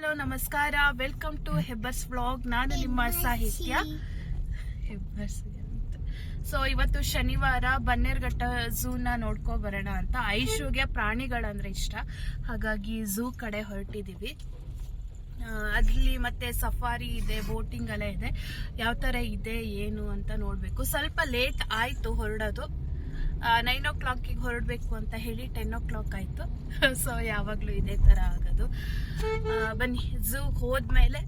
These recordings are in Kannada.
ಹಲೋ ನಮಸ್ಕಾರ, ವೆಲ್ಕಮ್ ಟು ಹೆಬ್ಬರ್ಸ್ ವ್ಲಾಗ್. ನಾನು ನಿಮ್ಮ ಸಾಹಿತ್ಯ ಹೆಬ್ಬರ್ಸ್. ಸೊ ಇವತ್ತು ಶನಿವಾರ ಬನ್ನೇರ್ಘಟ್ಟ ಝೂನ ನೋಡ್ಕೊ ಬರೋಣ ಅಂತ. ಐಶುಗೆ ಪ್ರಾಣಿಗಳಂದ್ರೆ ಇಷ್ಟ, ಹಾಗಾಗಿ ಝೂ ಕಡೆ ಹೊರಟಿದೀವಿ. ಅಲ್ಲಿ ಮತ್ತೆ ಸಫಾರಿ ಇದೆ, ಬೋಟಿಂಗ್ ಎಲ್ಲ ಇದೆ. ಯಾವ ತರ ಇದೆ ಏನು ಅಂತ ನೋಡ್ಬೇಕು. ಸ್ವಲ್ಪ ಲೇಟ್ ಆಯ್ತು ಹೊರಡೋದು. 9 o'clock ಹೊರಡಬೇಕು ಅಂತ ಹೇಳಿ 10 o'clock ಆಯ್ತು. ಸೊ ಯಾವಾಗ್ಲೂ ಇದೇ ತರ ಆಗೋದು. ಬನ್ನಿ, ಝೂ ಹೋದ್ಮೇಲೆ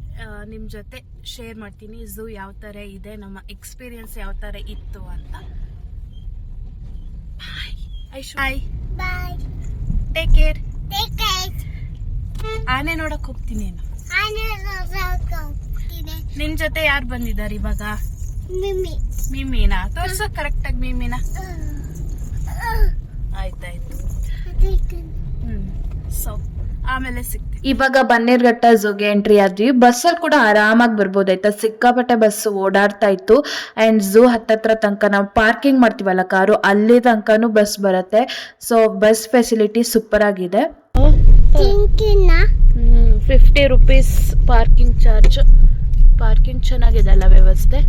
ನಿಮ್ ಜೊತೆ ಶೇರ್ ಮಾಡ್ತೀನಿ ಝೂ ಯಾವ ತರ ಇದೆ, ನಮ್ಮ ಎಕ್ಸ್ಪೀರಿಯನ್ಸ್ ಯಾವ ತರ ಇತ್ತು ಅಂತ. ಬಾಯ್, ಟೇಕ್ ಕೇರ್. ಆನೆ ನೋಡಕ್ ಹೋಗ್ತೀನಿ. ನಿನ್ ಜೊತೆ ಯಾರು ಬಂದಿದ್ದಾರೆ ಇವಾಗ? ಮಿಮಿನಾ ತೋರ್ಸ ಕರೆಕ್ಟ್ ಆಗಿ. ಮಿಮಿನಾ ಆಯ್ತಾಯ್ತು. ಸೊ ಆಮೇಲೆ ಸಿಗ್ತೀವಿ. ಇವಾಗ ಬನ್ನೇರ್ಘಟ್ಟ ಝೂಗೆ ಎಂಟ್ರಿ ಆದ್ವಿ. ಬಸ್ಸಲ್ಲಿ ಕೂಡ ಆರಾಮಾಗಿ ಬರ್ಬೋದಾಯ್ತಾ, ಸಿಕ್ಕಾಪಟ್ಟೆ ಬಸ್ ಓಡಾಡ್ತಾ ಇತ್ತು. ಅಂಡ್ ಝೂ ಹತ್ತತ್ರ ತನಕ ನಾವು ಪಾರ್ಕಿಂಗ್ ಮಾಡ್ತೀವಲ್ಲ ಕಾರು, ಅಲ್ಲಿ ತನಕನೂ ಬಸ್ ಬರುತ್ತೆ. ಸೊ ಬಸ್ ಫೆಸಿಲಿಟಿ ಸೂಪರ್ ಆಗಿದೆ. 50 rupees ಪಾರ್ಕಿಂಗ್ ಚಾರ್ಜ್. ಪಾರ್ಕಿಂಗ್ ಚೆನ್ನಾಗಿದೆ ಅಲ್ಲ ವ್ಯವಸ್ಥೆ.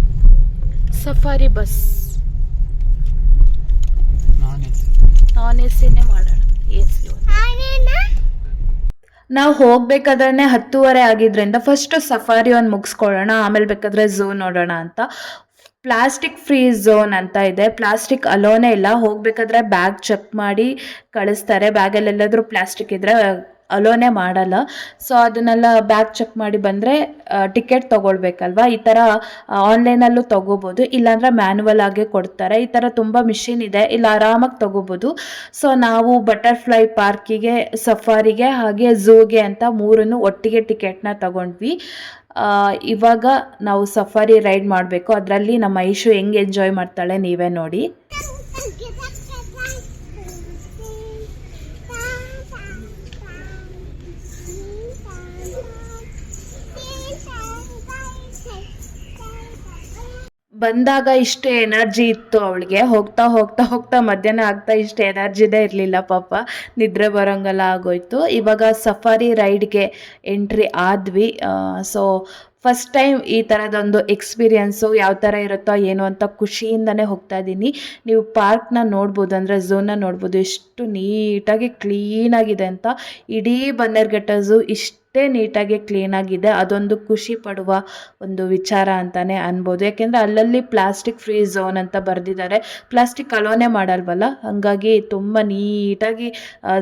ಸಫಾರಿ ಬಸ್ ನಾನ್ ಎಸಿನೇ ಮಾಡೋಣ. ಎಸಿ ನಾವು ಹೋಗ್ಬೇಕಾದ್ರೆ 10:30 ಆಗಿದ್ರಿಂದ ಫಸ್ಟ್ ಸಫಾರಿ ಒಂದು ಮುಗಿಸ್ಕೊಳ್ಳೋಣ, ಆಮೇಲೆ ಬೇಕಾದ್ರೆ ಝೂ ನೋಡೋಣ ಅಂತ. ಪ್ಲಾಸ್ಟಿಕ್ ಫ್ರೀ ಝೋನ್ ಅಂತ ಇದೆ. ಪ್ಲಾಸ್ಟಿಕ್ ಅಲೋನೇ ಇಲ್ಲ. ಹೋಗ್ಬೇಕಾದ್ರೆ ಬ್ಯಾಗ್ ಚೆಕ್ ಮಾಡಿ ಕಳಿಸ್ತಾರೆ. ಬ್ಯಾಗಲ್ಲಿ ಎಲ್ಲಾದ್ರೂ ಪ್ಲಾಸ್ಟಿಕ್ ಇದ್ರೆ ಅಲೋನೇ ಮಾಡಲ್ಲ. ಸೊ ಅದನ್ನೆಲ್ಲ ಬ್ಯಾಗ್ ಚೆಕ್ ಮಾಡಿ ಬಂದರೆ ಟಿಕೆಟ್ ತೊಗೊಳ್ಬೇಕಲ್ವಾ. ಈ ಥರ ಆನ್ಲೈನಲ್ಲೂ ತೊಗೋಬೋದು, ಇಲ್ಲಾಂದ್ರೆ ಮ್ಯಾನ್ಯುವಲ್ ಆಗೇ ಕೊಡ್ತಾರೆ. ಈ ಥರ ತುಂಬ ಮಿಷಿನ್ ಇದೆ, ಇಲ್ಲಿ ಆರಾಮಾಗಿ ತೊಗೋಬೋದು. ಸೊ ನಾವು ಬಟರ್ಫ್ಲೈ ಪಾರ್ಕಿಗೆ, ಸಫಾರಿಗೆ ಹಾಗೆ ಝೂಗೆ ಅಂತ 3 ಒಟ್ಟಿಗೆ ಟಿಕೆಟ್ನ ತಗೊಂಡ್ವಿ. ಇವಾಗ ನಾವು ಸಫಾರಿ ರೈಡ್ ಮಾಡಬೇಕು. ಅದರಲ್ಲಿ ನಮ್ಮ ಐಶು ಹೆಂಗೆ ಎಂಜಾಯ್ ಮಾಡ್ತಾಳೆ ನೀವೇ ನೋಡಿ. ಬಂದಾಗ ಇಷ್ಟು ಎನರ್ಜಿ ಇತ್ತು ಅವಳಿಗೆ. ಹೋಗ್ತಾ ಹೋಗ್ತಾ ಹೋಗ್ತಾ ಮಧ್ಯಾಹ್ನ ಆಗ್ತಾ ಇಷ್ಟು ಎನರ್ಜಿದೇ ಇರಲಿಲ್ಲ ಪಾಪ, ನಿದ್ರೆ ಬರೋಂಗೆಲ್ಲ ಆಗೋಯ್ತು. ಇವಾಗ ಸಫಾರಿ ರೈಡ್ಗೆ ಎಂಟ್ರಿ ಆದ್ವಿ. ಸೊ ಫಸ್ಟ್ ಟೈಮ್ ಈ ಥರದೊಂದು ಎಕ್ಸ್ಪೀರಿಯನ್ಸು ಯಾವ ಥರ ಇರುತ್ತೋ ಏನೋ ಅಂತ ಖುಷಿಯಿಂದನೇ ಹೋಗ್ತಾ ಇದ್ದೀನಿ. ನೀವು ಪಾರ್ಕ್ನ ನೋಡ್ಬೋದು, ಅಂದರೆ ಝೂನ ನೋಡ್ಬೋದು, ಎಷ್ಟು ನೀಟಾಗಿ ಕ್ಲೀನಾಗಿದೆ ಅಂತ. ಇಡೀ ಬನ್ನೇರ್ಘಟ್ಟ ಝೂ ಇಷ್ಟೇ ನೀಟಾಗಿ ಕ್ಲೀನಾಗಿದೆ. ಅದೊಂದು ಖುಷಿ ಪಡುವ ಒಂದು ವಿಚಾರ ಅಂತಲೇ ಅನ್ಬೋದು. ಯಾಕೆಂದರೆ ಅಲ್ಲಲ್ಲಿ ಪ್ಲಾಸ್ಟಿಕ್ ಫ್ರೀ ಝೋನ್ ಅಂತ ಬರೆದಿದ್ದಾರೆ. ಪ್ಲಾಸ್ಟಿಕ್ ಅಲೋನೇ ಮಾಡಲ್ವಲ್ಲ, ಹಾಗಾಗಿ ತುಂಬ ನೀಟಾಗಿ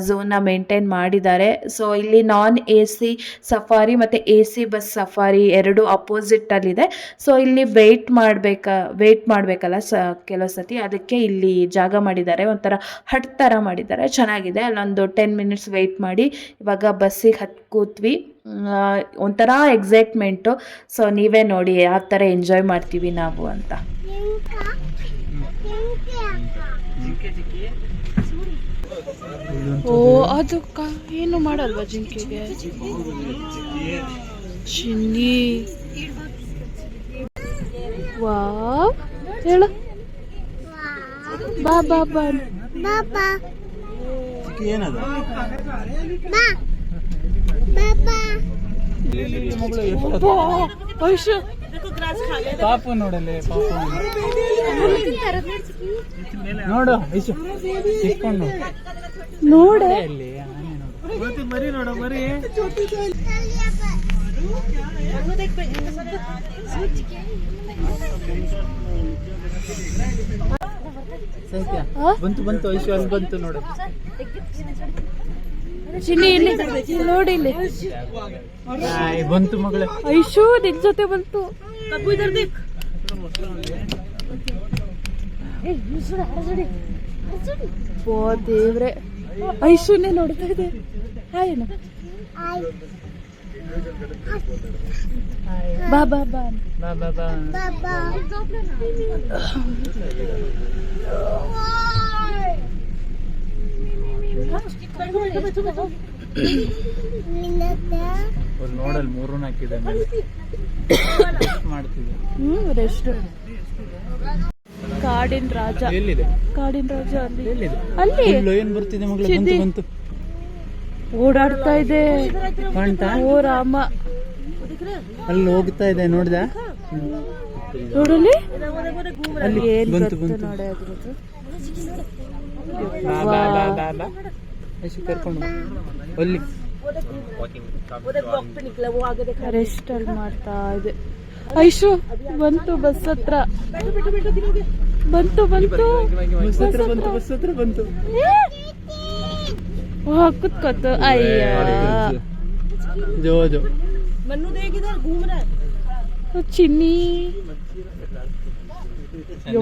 ಝೋನ್ನ ಮೇಂಟೈನ್ ಮಾಡಿದ್ದಾರೆ. ಸೊ ಇಲ್ಲಿ ನಾನ್ AC ಸಫಾರಿ ಮತ್ತು AC ಬಸ್ ಸಫಾರಿ ಎರಡು ಅಪೋಸಿಟಲ್ಲಿದೆ. ಸೊ ಇಲ್ಲಿ ವೆಯ್ಟ್ ಮಾಡಬೇಕಲ್ಲ ಕೆಲವು ಸತಿ, ಅದಕ್ಕೆ ಇಲ್ಲಿ ಜಾಗ ಮಾಡಿದ್ದಾರೆ. ಒಂಥರ ಹಟ್ ಥರ ಮಾಡಿದ್ದಾರೆ, ಚೆನ್ನಾಗಿದೆ. ಅಲ್ಲೊಂದು 10 minutes ವೆಯ್ಟ್ ಮಾಡಿ ಇವಾಗ ಬಸ್ಸಿಗೆ ಕೂತ್ವಿ. ಒಂಥರ ಎಕ್ಸೈಟ್ಮೆಂಟು. ಸೊ ನೀವೇ ನೋಡಿ ಯಾವ ಥರ ಎಂಜಾಯ್ ಮಾಡ್ತೀವಿ ನಾವು ಅಂತ. ಓ ಅದು ಏನು ಮಾಡಲ್ವಾ ಜಿಂಕೆಗೆ? ಚಿನ್ನಿ ವಾವ್, ಹೇಳು ಬಾ ಬಾ ಬಾ. ಪಾಪು ನೋಡಲೆ, ಪಾಪು ನೋಡು, ಸಿಕ್ಕೊಂಡು ನೋಡ ಅಲ್ಲಿ ಮರಿ ನೋಡ, ಮರಿ ಬಂತು ಐಶು, ಅಲ್ಲಿ ಬಂತು ನೋಡು. ಚಿನ್ನಿ ಇಲ್ಲಿ ನೋಡಿ, ಇಲ್ಲಿ ಬಂತು ಮಗಳ ಐಶು ನಿನ್ ಜೊತೆ ಬಂತು. ಓ ದೇವ್ರೆ, ಐಶುನೇ ನೋಡ್ತಾ ಇದೆ. ಹಾಯೇನು ಬಾ ಬಾ ಬಾ ಬಾ ಬಾ ಬಾ. ನೋಡಲ್ 3 ಹಾಕಿದೆ ಮಾಡ್ತಿದ್ದೆ. ರೆಸ್ಟ್. ಕಾಡಿನ ರಾಜ ಎಲ್ಲಿದೆ? ಕಾಡಿನ ರಾಜ ಅಲ್ಲಿ ಎಲ್ಲಿದೆ? ಅಲ್ಲಿ ಏನ್ ಬರ್ತಿದೆ ಮಗಳ? ಬಂತು ಓಡಾಡ್ತಾ ಇದೆ. ಕಾಣ್ತಾ ಓ ರಾಮ, ಅಲ್ಲಿ ಹೋಗ್ತಾ ಇದೆ ನೋಡ್ದ ನೋಡಲಿ ಅಲ್ಲಿ ಏನ್ ಬಂತು ಗೊತ್ತು ಬಂತು ನೋಡಿ ಅದ್ರದ್ದು. ಐಶು ಕರ್ಕೊಂಡು ಅಲ್ಲಿ ರೆಸ್ಟ್ ಅಲ್ಲಿ ಮಾಡ್ತಾ ಇದೆ. ಐಶು ಬಂತು ಬಸ್ ಹತ್ರ, ಬಂತು ಬಂತು ಬಸ್ ಹತ್ರ ಬಂತು, ಬಸ್ ಹತ್ರ ಬಂತು. ಕುತ್ಕೋತು. ಅಯ್ಯ ಜೋ ಜೋ ಚಿನ್ನಿ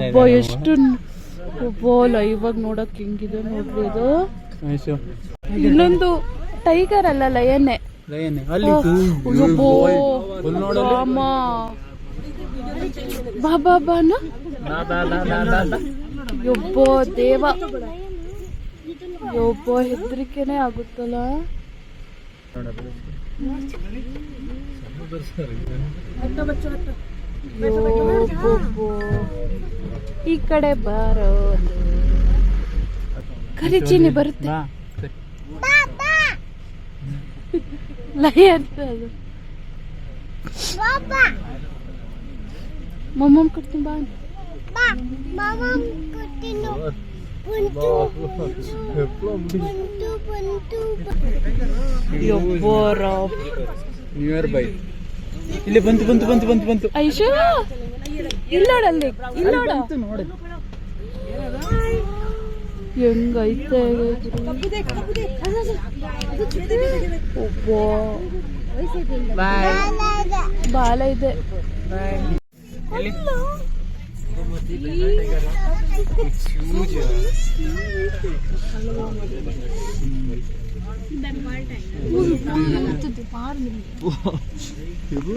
ಒಬ್ಬ ಎಷ್ಟು ಒಬ್ಬ ಲೈವ್ ನೋಡಕ್ ಹೆಂಗಿದೆ ನೋಡ್ರಿ ಅದು. ಐಶು ಇನ್ನೊಂದು ಟೈಗರ್ ಅಲ್ಲ, ಲಯನ್ನೇ. ಲಯನ್ ಅಲ್ಲಿ ಯಬ್ಬೋ, ಅಲ್ಲಿ ನೋಡಲ್ಲಿ. ರಾಮ. ಬಾ ಬಾ ಬಾನು. ಯಬ್ಬೋ ದೇವ, ಯಬ್ಬೋ ಹೆದರಿಕೆನೆ ಆಗುತ್ತಲ್ಲ. ಯಬ್ಬೋ, ಈ ಕಡೆ ಬರೋದು. ಕರಿಚಿನಿ ಬರುತ್ತೆ. ಬಾ ಲಯ ಅಂತ ಅದು. ಮಮ್ಮಮ್ ಕೊಡ್ತೀನಿ ಬಾ. ನಿಯರ್ ಬೈ ಇಲ್ಲಿ ಬಂತು ಬಂತು ಬಂತು ಬಂತು ಬಂತು. ಐಶು ಇಲ್ಲೋಡಲ್ಲಿ, ಇಲ್ಲೋಡ ಬಂತು ನೋಡಿ. ಹೆಂಗೈತೆ ಒಬ್ಬ ಬಾಲ ಇದೆ. ಎಲ್ಲಿ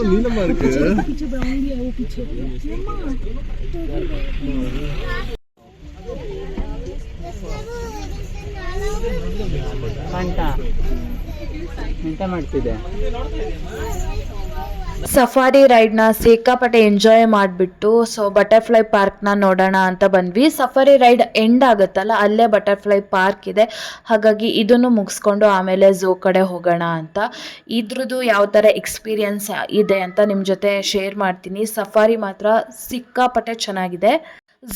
நீளமா இருக்கு. ಎಂತ ಮಾಡ್ತಿದೆ? ಸಫಾರಿ ರೈಡ್ನ ಸಿಕ್ಕಾಪಟ್ಟೆ ಎಂಜಾಯ್ ಮಾಡಿಬಿಟ್ಟು ಬಟರ್ಫ್ಲೈ ಪಾರ್ಕ್ನ ನೋಡೋಣ ಅಂತ ಬಂದ್ವಿ. ಸಫಾರಿ ರೈಡ್ ಎಂಡ್ ಆಗುತ್ತಲ್ಲ, ಅಲ್ಲೇ ಬಟರ್ಫ್ಲೈ ಪಾರ್ಕ್ ಇದೆ. ಹಾಗಾಗಿ ಇದನ್ನು ಮುಗಿಸ್ಕೊಂಡು ಆಮೇಲೆ ಝೂ ಕಡೆ ಹೋಗೋಣ ಅಂತ. ಇದ್ರದ್ದು ಯಾವ ಥರ ಎಕ್ಸ್ಪೀರಿಯನ್ಸ್ ಇದೆ ಅಂತ ನಿಮ್ಮ ಜೊತೆ ಶೇರ್ ಮಾಡ್ತೀನಿ. ಸಫಾರಿ ಮಾತ್ರ ಸಿಕ್ಕಾಪಟ್ಟೆ ಚೆನ್ನಾಗಿದೆ.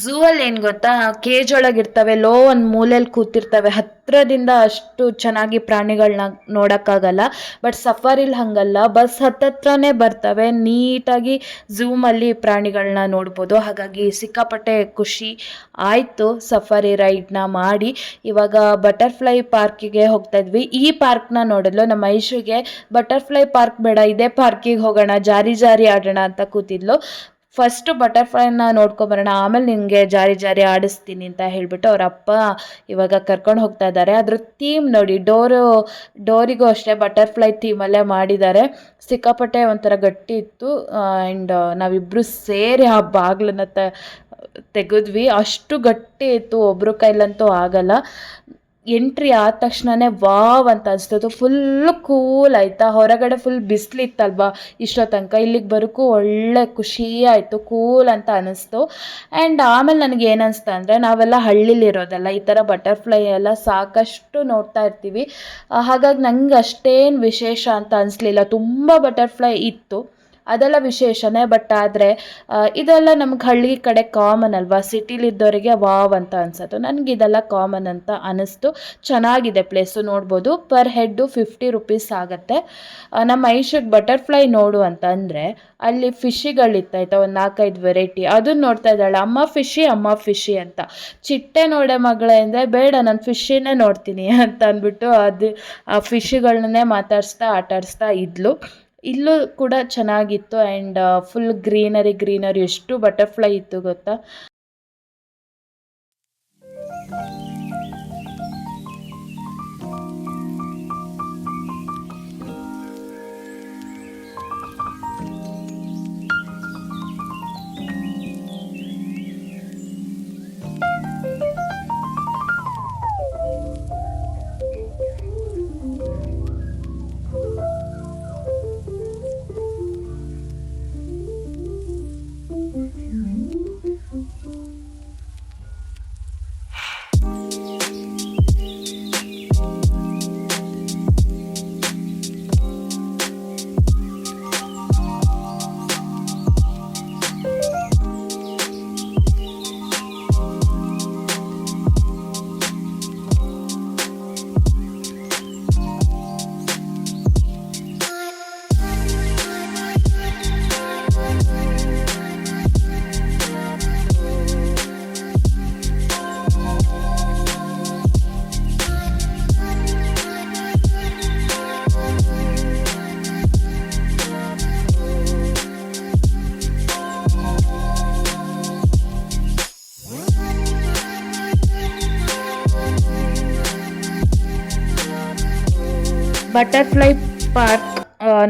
ಝೂ ಅಲ್ಲಿ ಏನು ಗೊತ್ತಾ, ಕೇಜ್ ಒಳಗಿರ್ತವೆ, ಒಂದು ಮೂಲೆಯಲ್ಲಿ ಕೂತಿರ್ತವೆ. ಹತ್ತಿರದಿಂದ ಅಷ್ಟು ಚೆನ್ನಾಗಿ ಪ್ರಾಣಿಗಳನ್ನ ನೋಡೋಕ್ಕಾಗಲ್ಲ. ಬಟ್ ಸಫಾರಿಲಿ ಹಾಗಲ್ಲ, ಬಸ್ ಹತ್ತತ್ರನೇ ಬರ್ತವೆ. ನೀಟಾಗಿ ಝೂಮಲ್ಲಿ ಪ್ರಾಣಿಗಳನ್ನ ನೋಡ್ಬೋದು. ಹಾಗಾಗಿ ಸಿಕ್ಕಾಪಟ್ಟೆ ಖುಷಿ ಆಯಿತು ಸಫಾರಿ ರೈಡ್ನ ಮಾಡಿ. ಇವಾಗ ಬಟರ್ಫ್ಲೈ ಪಾರ್ಕಿಗೆ ಹೋಗ್ತಾ ಇದ್ವಿ. ಈ ಪಾರ್ಕ್ನ ನೋಡಿದ್ಲು ನಮ್ಮ ಐಶುಗೆ. ಬಟರ್ಫ್ಲೈ ಪಾರ್ಕ್ ಬೇಡ, ಇದೇ ಪಾರ್ಕಿಗೆ ಹೋಗೋಣ, ಜಾರಿ ಜಾರಿ ಆಡೋಣ ಅಂತ ಕೂತಿದ್ಲು. ಫಸ್ಟು ಬಟರ್ಫ್ಲೈನ ನೋಡ್ಕೊಬರೋಣ, ಆಮೇಲೆ ನಿನಗೆ ಜಾರಿ ಜಾರಿ ಆಡಿಸ್ತೀನಿ ಅಂತ ಹೇಳಿಬಿಟ್ಟು ಅವ್ರ ಅಪ್ಪ ಇವಾಗ ಕರ್ಕೊಂಡು ಹೋಗ್ತಾ ಇದ್ದಾರೆ. ಅದ್ರ ಥೀಮ್ ನೋಡಿ, ಡೋರಿಗೂ ಅಷ್ಟೇ ಬಟರ್ಫ್ಲೈ ಥೀಮಲ್ಲೇ ಮಾಡಿದ್ದಾರೆ. ಸಿಕ್ಕಾಪಟ್ಟೆ ಒಂಥರ ಗಟ್ಟಿ ಇತ್ತು. ಆ್ಯಂಡ್ ನಾವಿಬ್ಬರು ಸೇರಿ ಆ ಬಾಗಿಲನ್ನ ತೆಗೆದ್ವಿ. ಅಷ್ಟು ಗಟ್ಟಿ ಇತ್ತು, ಒಬ್ಬರು ಕೈಲಂತೂ ಆಗಲ್ಲ. ಎಂಟ್ರಿ ಆದ ತಕ್ಷಣವೇ ವಾವ್ ಅಂತ ಅನಿಸ್ತದೆ. ಫುಲ್ಲು ಕೂಲ್ ಆಯಿತಾ. ಹೊರಗಡೆ ಫುಲ್ ಬಿಸಿಲಿತ್ತಲ್ವ ಇಷ್ಟೋ ತನಕ, ಇಲ್ಲಿಗೆ ಬರೋಕ್ಕೂ ಒಳ್ಳೆ ಖುಷಿ ಆಯಿತು, ಕೂಲ್ ಅಂತ ಅನ್ನಿಸ್ತು. ಆ್ಯಂಡ್ ಆಮೇಲೆ ನನಗೆ ಏನು ಅನಿಸ್ತು ಅಂದರೆ, ನಾವೆಲ್ಲ ಹಳ್ಳಿಲಿರೋದಲ್ಲ, ಈ ಥರ ಬಟರ್ಫ್ಲೈ ಎಲ್ಲ ಸಾಕಷ್ಟು ನೋಡ್ತಾ ಇರ್ತೀವಿ. ಹಾಗಾಗಿ ನಂಗೆ ಅಷ್ಟೇನು ವಿಶೇಷ ಅಂತ ಅನಿಸ್ಲಿಲ್ಲ. ತುಂಬ ಬಟರ್ಫ್ಲೈ ಇತ್ತು, ಅದೆಲ್ಲ ವಿಶೇಷನೇ. ಬಟ್ ಆದರೆ ಇದೆಲ್ಲ ನಮ್ಗೆ ಹಳ್ಳಿ ಕಡೆ ಕಾಮನ್ ಅಲ್ವಾ, ಸಿಟಿಲಿದ್ದವರಿಗೆ ವಾವ್ ಅಂತ ಅನ್ಸೋದು. ನನಗೆ ಇದೆಲ್ಲ ಕಾಮನ್ ಅಂತ ಅನ್ನಿಸ್ತು. ಚೆನ್ನಾಗಿದೆ ಪ್ಲೇಸು, ನೋಡ್ಬೋದು. ಪರ್ ಹೆಡ್ಡು 50 ರೂಪೀಸ್ ಆಗುತ್ತೆ. ನಮ್ಮ ಐಶಿಗೆ ಬಟರ್ಫ್ಲೈ ನೋಡು ಅಂತ ಅಂದರೆ ಅಲ್ಲಿ ಫಿಶಿಗಳಿತ್ತಾಯ್ತಾ, ಒಂದು 4-5 ವೆರೈಟಿ. ಅದನ್ನು ನೋಡ್ತಾ ಇದ್ದಾಳೆ, ಅಮ್ಮ ಫಿಶಿ ಅಂತ. ಚಿಟ್ಟೆ ನೋಡೆ ಮಗಳೇ ಅಂದರೆ, ಬೇಡ ನಾನು ಫಿಶಿನೇ ನೋಡ್ತೀನಿ ಅಂತ ಅಂದ್ಬಿಟ್ಟು ಅದು ಆ ಫಿಶಿಗಳನ್ನೇ ಮಾತಾಡಿಸ್ತಾ ಆಟಾಡಿಸ್ತಾ ಇದ್ಲು. ಇಲ್ಲೂ ಕೂಡ ಚೆನ್ನಾಗಿತ್ತು. ಆ್ಯಂಡ್ ಫುಲ್ ಗ್ರೀನರಿ ಎಷ್ಟು ಬಟರ್ಫ್ಲೈ ಇತ್ತು ಗೊತ್ತಾ. ಬಟರ್ಫ್ಲೈ ಪಾರ್ಕ್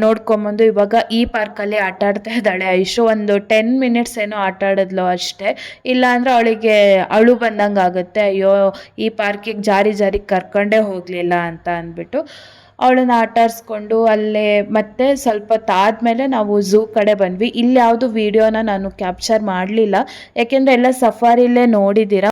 ನೋಡ್ಕೊಂಬಂದು ಇವಾಗ ಈ ಪಾರ್ಕಲ್ಲಿ ಆಟ ಆಡ್ತಾ ಇದ್ದಾಳೆ ಐಶು. ಒಂದು 10 ಮಿನಿಟ್ಸ್ ಏನೋ ಆಟ ಆಡಿದ್ಲು ಅಷ್ಟೇ. ಇಲ್ಲಾಂದ್ರೆ ಅವಳಿಗೆ ಅಳು ಬಂದಂಗೆ ಆಗುತ್ತೆ, ಅಯ್ಯೋ ಈ ಪಾರ್ಕಿಗೆ ಜಾರಿ ಜಾರಿ ಕರ್ಕೊಂಡೇ ಹೋಗಲಿಲ್ಲ ಅಂತ ಅಂದ್ಬಿಟ್ಟು ಅವಳನ್ನ ಆಟ ಆಡಿಸ್ಕೊಂಡು ಅಲ್ಲೇ ಮತ್ತೆ ಸ್ವಲ್ಪ ಹೊತ್ತಾದ್ಮೇಲೆ ನಾವು ಝೂ ಕಡೆ ಬಂದ್ವಿ. ಇಲ್ಲಿ ಯಾವುದು ವಿಡಿಯೋನ ನಾನು ಕ್ಯಾಪ್ಚರ್ ಮಾಡಲಿಲ್ಲ, ಯಾಕೆಂದರೆ ಎಲ್ಲ ಸಫಾರಿಲೇ ನೋಡಿದ್ದೀರಾ.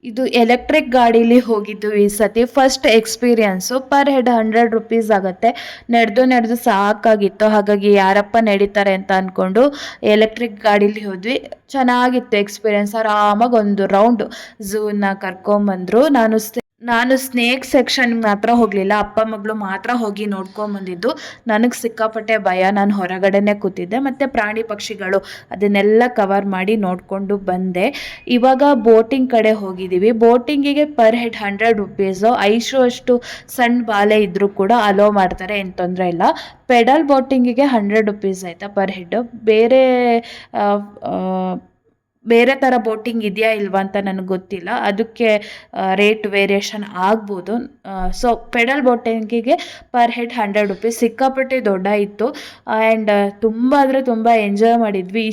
ಇದು ಎಲೆಕ್ಟ್ರಿಕ್ ಗಾಡೀಲಿ ಹೋಗಿದ್ದು ಈ ಸತಿ first experience. Per head 100 rupees ಆಗುತ್ತೆ. ನಡೆದು ಸಾಕಾಗಿತ್ತು, ಹಾಗಾಗಿ ಯಾರಪ್ಪ ನಡೀತಾರೆ ಅಂತ ಅಂದ್ಕೊಂಡು ಎಲೆಕ್ಟ್ರಿಕ್ ಗಾಡೀಲಿ ಹೋದ್ವಿ. ಚೆನ್ನಾಗಿತ್ತು ಎಕ್ಸ್ಪೀರಿಯನ್ಸ್. ಆರಾಮಾಗಿ ಒಂದು ರೌಂಡ್ ಝೂನ ಕರ್ಕೊಂಬಂದರು. ನಾನು ಸ್ನೇಕ್ ಸೆಕ್ಷನ್ ಮಾತ್ರ ಹೋಗಲಿಲ್ಲ, ಅಪ್ಪ ಮಗಳು ಮಾತ್ರ ಹೋಗಿ ನೋಡ್ಕೊಂಬಂದಿದ್ದು. ನನಗೆ ಸಿಕ್ಕಾಪಟ್ಟೆ ಭಯ, ನಾನು ಹೊರಗಡೆನೇ ಕೂತಿದ್ದೆ. ಮತ್ತು ಪ್ರಾಣಿ ಪಕ್ಷಿಗಳು ಅದನ್ನೆಲ್ಲ ಕವರ್ ಮಾಡಿ ನೋಡಿಕೊಂಡು ಬಂದೆ. ಇವಾಗ ಬೋಟಿಂಗ್ ಕಡೆ ಹೋಗಿದ್ದೀವಿ. ಬೋಟಿಂಗಿಗೆ ಪರ್ ಹೆಡ್ 100 ರುಪೀಸು. ಐಶು ಅಷ್ಟು ಸಣ್ಣ ಬಾಲೆ ಇದ್ದರೂ ಕೂಡ ಅಲೋ ಮಾಡ್ತಾರೆ, ಏನು ತೊಂದರೆ ಇಲ್ಲ. ಪೆಡಲ್ ಬೋಟಿಂಗಿಗೆ 100 ರುಪೀಸ್ ಆಯಿತಾ ಪರ್ ಹೆಡ್ಡು. ಬೇರೆ ಥರ ಬೋಟಿಂಗ್ ಇದೆಯಾ ಇಲ್ವಾ ಅಂತ ನನಗೆ ಗೊತ್ತಿಲ್ಲ, ಅದಕ್ಕೆ ರೇಟ್ ವೇರಿಯೇಷನ್ ಆಗ್ಬೋದು. ಸೊ ಪೆಡಲ್ ಬೋಟಿಂಗಿಗೆ ಪರ್ ಹೆಡ್ 100 ರುಪೀಸ್. ಸಿಕ್ಕಾಪಟ್ಟೆ ದೊಡ್ಡ ಇತ್ತು ಆ್ಯಂಡ್ ತುಂಬ ಅಂದರೆ ತುಂಬ ಎಂಜಾಯ್ ಮಾಡಿದ್ವಿ.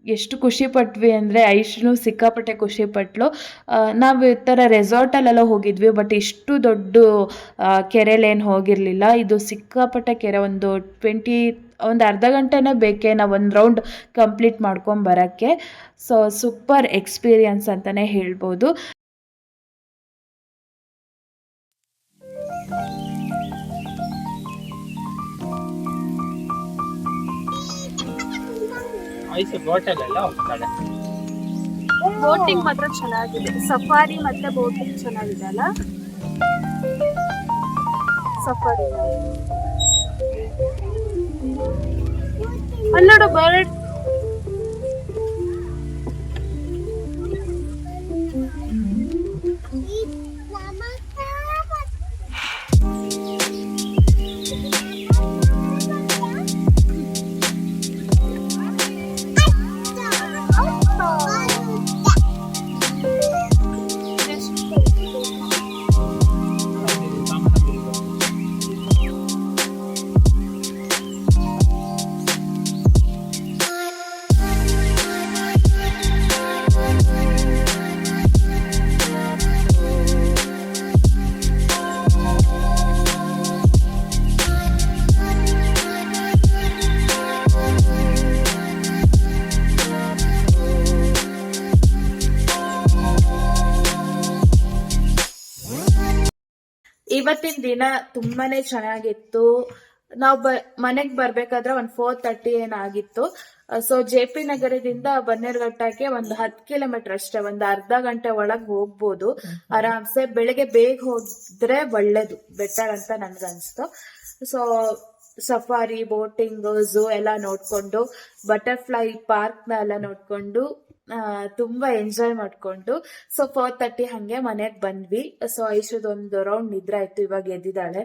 ಎಷ್ಟು ಖುಷಿ ಪಟ್ವಿ ಅಂದರೆ ಐಶೂ ಸಿಕ್ಕಾಪಟ್ಟೆ ಖುಷಿ ಪಟ್ಲು. ನಾವು ಈ ಥರ ರೆಸಾರ್ಟಲ್ಲೆಲ್ಲ ಹೋಗಿದ್ವಿ, ಬಟ್ ಇಷ್ಟು ದೊಡ್ಡ ಕೆರೆಲೇನು ಹೋಗಿರಲಿಲ್ಲ. ಇದು ಸಿಕ್ಕಾಪಟ್ಟೆ ಕೆರೆ, ಒಂದು ಅರ್ಧ ಗಂಟೆನೇ ಬೇಕೇ ನಾವು ಒಂದು ರೌಂಡ್ ಕಂಪ್ಲೀಟ್ ಮಾಡ್ಕೊಂಬರೋಕ್ಕೆ. ಸೊ ಸೂಪರ್ ಎಕ್ಸ್ಪೀರಿಯನ್ಸ್ ಅಂತಲೇ ಹೇಳ್ಬೋದು. ಬೋಟಿಂಗ್ ಮಾತ್ರ ಚೆನ್ನಾಗಿದೆ, ಸಫಾರಿ ಮತ್ತೆ ಬೋಟಿಂಗ್ ಚೆನ್ನಾಗಿದೆ ಅಲ್ಲ. ಸಫಾರಿ ಅಲ್ಲೋಡು ಬರ್ಡ್. ಇವತ್ತಿನ ದಿನ ತುಂಬಾನೇ ಚೆನ್ನಾಗಿತ್ತು. ನಾವು ಮನೆಗೆ ಬರ್ಬೇಕಾದ್ರೆ ಒಂದು 4:30 ಏನಾಗಿತ್ತು. ಸೊ JP ನಗರದಿಂದ ಬನ್ನೇರುಘಟ್ಟಕ್ಕೆ ಒಂದು 10 ಕಿಲೋಮೀಟರ್ ಅಷ್ಟೇ, ಒಂದು ಅರ್ಧ ಗಂಟೆ ಒಳಗೆ ಹೋಗ್ಬೋದು ಆರಾಮ್ಸೆ. ಬೆಳಗ್ಗೆ ಬೇಗ ಹೋದ್ರೆ ಒಳ್ಳೇದು, ಬೆಟರ್ ಅಂತ ನನ್ಗನ್ಸ್ತು. ಸೊ ಸಫಾರಿ, ಬೋಟಿಂಗ್, ಝೂ ಎಲ್ಲ ನೋಡ್ಕೊಂಡು, ಬಟರ್ಫ್ಲೈ ಪಾರ್ಕ್ನ ಎಲ್ಲ ನೋಡ್ಕೊಂಡು ತುಂಬಾ ಎಂಜಾಯ್ ಮಾಡ್ಕೊಂಡು ಸೊ 4:30 ಹಂಗೆ ಮನೆಗೆ ಬಂದ್ವಿ. ಸೊ ಐಶುದೊಂದು ರೌಂಡ್ ನಿದ್ರೆ ಆಯ್ತು, ಇವಾಗ ಎದ್ದಿದ್ದಾಳೆ.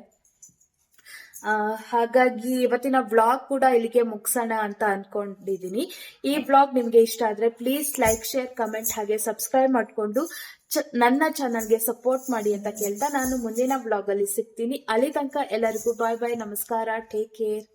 ಹಾಗಾಗಿ ಇವತ್ತಿನ ವ್ಲಾಗ್ ಕೂಡ ಇಲ್ಲಿಗೆ ಮುಗಿಸೋಣ ಅಂತ ಅನ್ಕೊಂಡಿದೀನಿ. ಈ ವ್ಲಾಗ್ ನಿಮ್ಗೆ ಇಷ್ಟ ಆದ್ರೆ ಪ್ಲೀಸ್ ಲೈಕ್, ಶೇರ್, ಕಮೆಂಟ್ ಹಾಗೆ ಸಬ್ಸ್ಕ್ರೈಬ್ ಮಾಡ್ಕೊಂಡು ನನ್ನ ಚಾನಲ್ಗೆ ಸಪೋರ್ಟ್ ಮಾಡಿ ಅಂತ ಕೇಳ್ತಾ ನಾನು ಮುಂದಿನ ವ್ಲಾಗ್ ಅಲ್ಲಿ ಸಿಗ್ತೀನಿ. ಅಲ್ಲಿ ತನಕ ಎಲ್ಲರಿಗೂ ಬಾಯ್ ಬಾಯ್, ನಮಸ್ಕಾರ, ಟೇಕ್ ಕೇರ್.